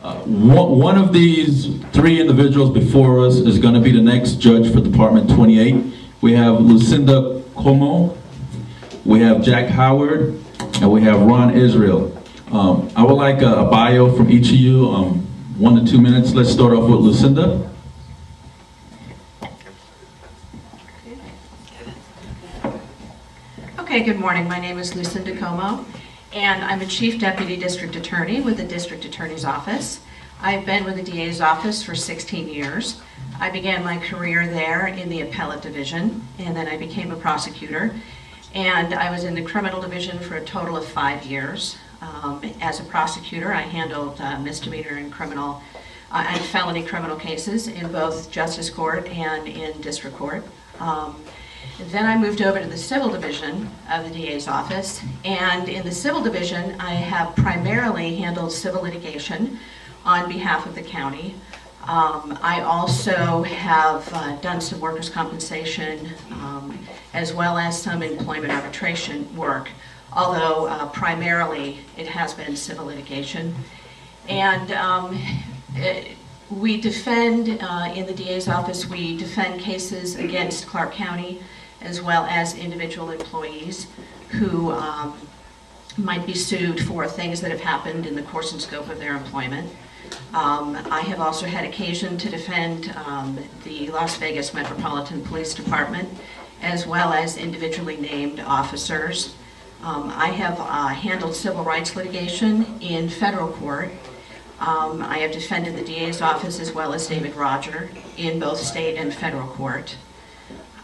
One of these three individuals before us is going to be the next judge for Department 28. We have Lucinda Como, we have Jack Howard, and we have Ron Israel. I would like a bio from each of you, 1 to 2 minutes. Let's start off with Lucinda. Okay, good morning. My name is Lucinda Como, and I'm a Chief Deputy District Attorney with the District Attorney's Office. I've been with the DA's office for 16 years. I began my career there in the appellate division, and then I became a prosecutor. And I was in the criminal division for a total of 5 years. As a prosecutor, I handled misdemeanor and criminal and felony criminal cases in both justice court and in district court. Then I moved over to the civil division of the DA's office, and in the civil division I have primarily handled civil litigation on behalf of the county. I also have done some workers' compensation as well as some employment arbitration work, although primarily it has been civil litigation. And we defend, in the DA's office, we defend cases against Clark County as well as individual employees who might be sued for things that have happened in the course and scope of their employment. I have also had occasion to defend the Las Vegas Metropolitan Police Department as well as individually named officers. I have handled civil rights litigation in federal court. I have defended the DA's office as well as David Roger in both state and federal court.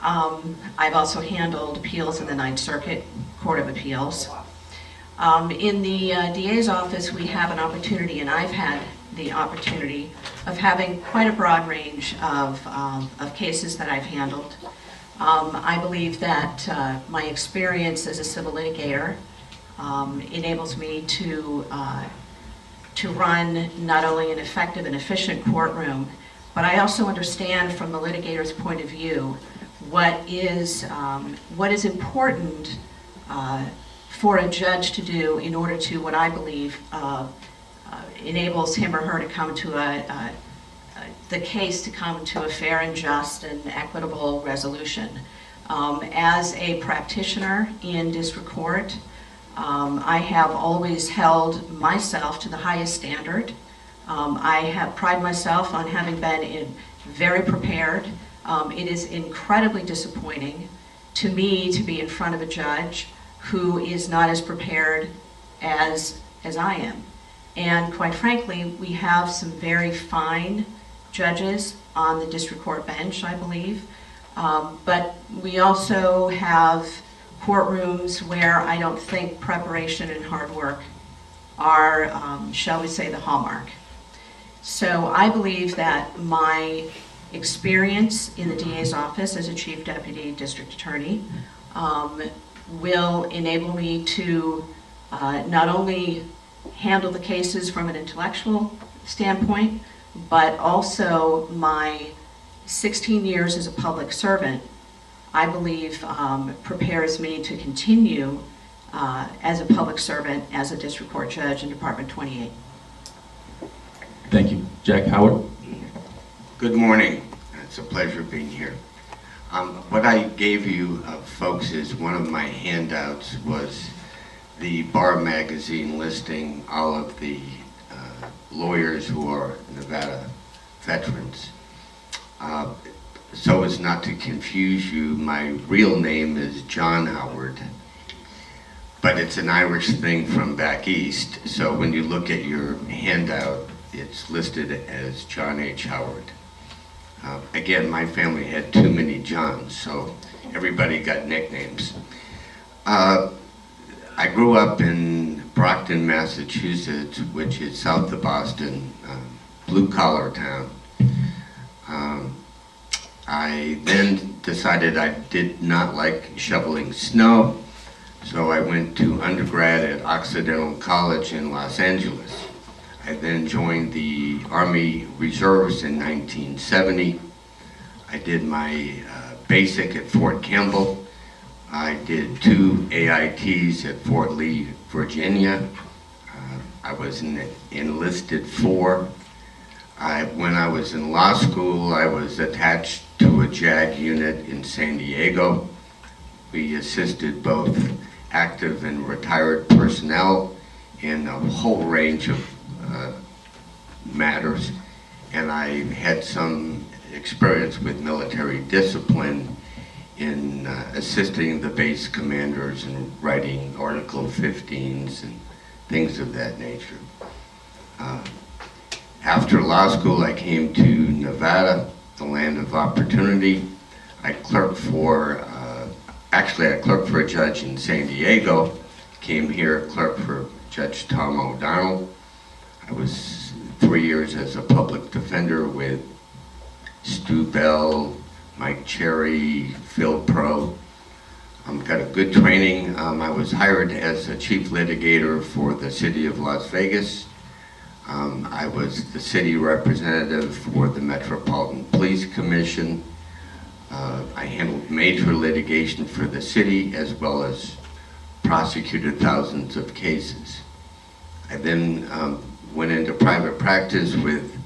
I've also handled appeals in the Ninth Circuit Court of Appeals. In the DA's office, we have an opportunity, and I've had the opportunity of having quite a broad range of cases that I've handled. I believe that my experience as a civil litigator enables me to run not only an effective and efficient courtroom, but I also understand from the litigator's point of view what is important for a judge to do in order to, what I believe, enables him or her to come to the case to come to a fair and just and equitable resolution. As a practitioner in district court, I have always held myself to the highest standard. I have prided myself on having been very prepared. It is incredibly disappointing to me to be in front of a judge who is not as prepared as I am. And quite frankly, we have some very fine judges on the district court bench, I believe. But we also have courtrooms where I don't think preparation and hard work are, shall we say, the hallmark. So I believe that my experience in the DA's office as a Chief Deputy District Attorney will enable me to not only handle the cases from an intellectual standpoint, but also my 16 years as a public servant, I believe, prepares me to continue as a public servant, as a district court judge in Department 28. Thank you. Jack Howard. Good morning. It's a pleasure being here. What I gave you folks is one of my handouts was the Bar Magazine listing all of the lawyers who are Nevada veterans. So as not to confuse you, my real name is John Howard, but it's an Irish thing from back east. So when you look at your handout, it's listed as John H. Howard. Again, my family had too many Johns, so everybody got nicknames. I grew up in Brockton, Massachusetts, which is south of Boston, blue-collar town. I then decided I did not like shoveling snow, so I went to undergrad at Occidental College in Los Angeles. I then joined the Army Reserves in 1970. I did my basic at Fort Campbell. I did 2 AITs at Fort Lee, Virginia. I was enlisted for. When I was in law school, I was attached to a JAG unit in San Diego. We assisted both active and retired personnel in a whole range of matters, and I had some experience with military discipline in assisting the base commanders in writing Article 15s and things of that nature. After law school, I came to Nevada, the land of opportunity. I clerked for, actually I clerked for a judge in San Diego, came here, clerked for Judge Tom O'Donnell. I was 3 years as a public defender with Stu Bell, Mike Cherry, Phil Pro. Got a good training. I was hired as a chief litigator for the city of Las Vegas. I was the city representative for the Metropolitan Police Commission. I handled major litigation for the city as well as prosecuted thousands of cases. I then went into private practice with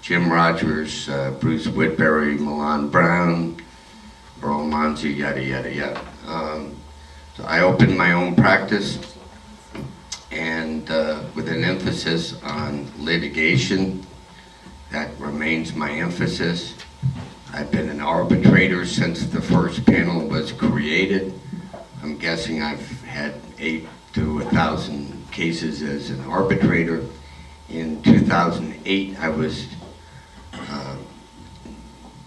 Jim Rogers, Bruce Woodbury, Milan Brown, Earl Monzi, yada, yada, yada. So I opened my own practice, and with an emphasis on litigation. That remains my emphasis. I've been an arbitrator since the first panel was created. I'm guessing I've had 8 to 1,000 cases as an arbitrator. In 2008, I was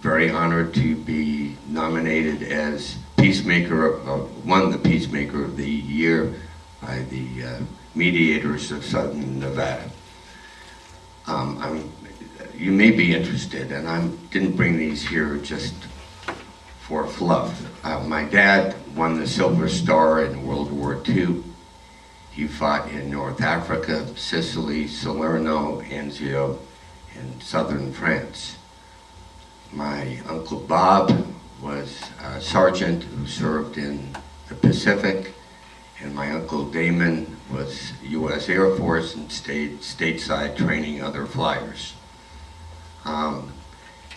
very honored to be nominated as Peacemaker, won the Peacemaker of the Year by the Mediators of Southern Nevada. You may be interested, and I didn't bring these here just for fluff. My dad won the Silver Star in World War II. He fought in North Africa, Sicily, Salerno, Anzio, and southern France. My Uncle Bob was a sergeant who served in the Pacific, and my Uncle Damon was U.S. Air Force and stayed stateside training other flyers.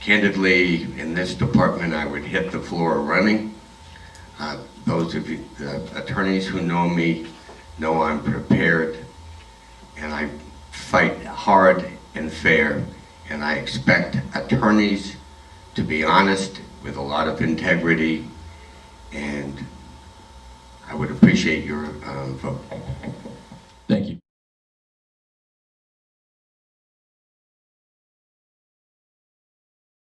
Candidly, in this department, I would hit the floor running. Those of you, the attorneys who know me, know I'm prepared, and I fight hard and fair, and I expect attorneys to be honest with a lot of integrity, and I would appreciate your vote.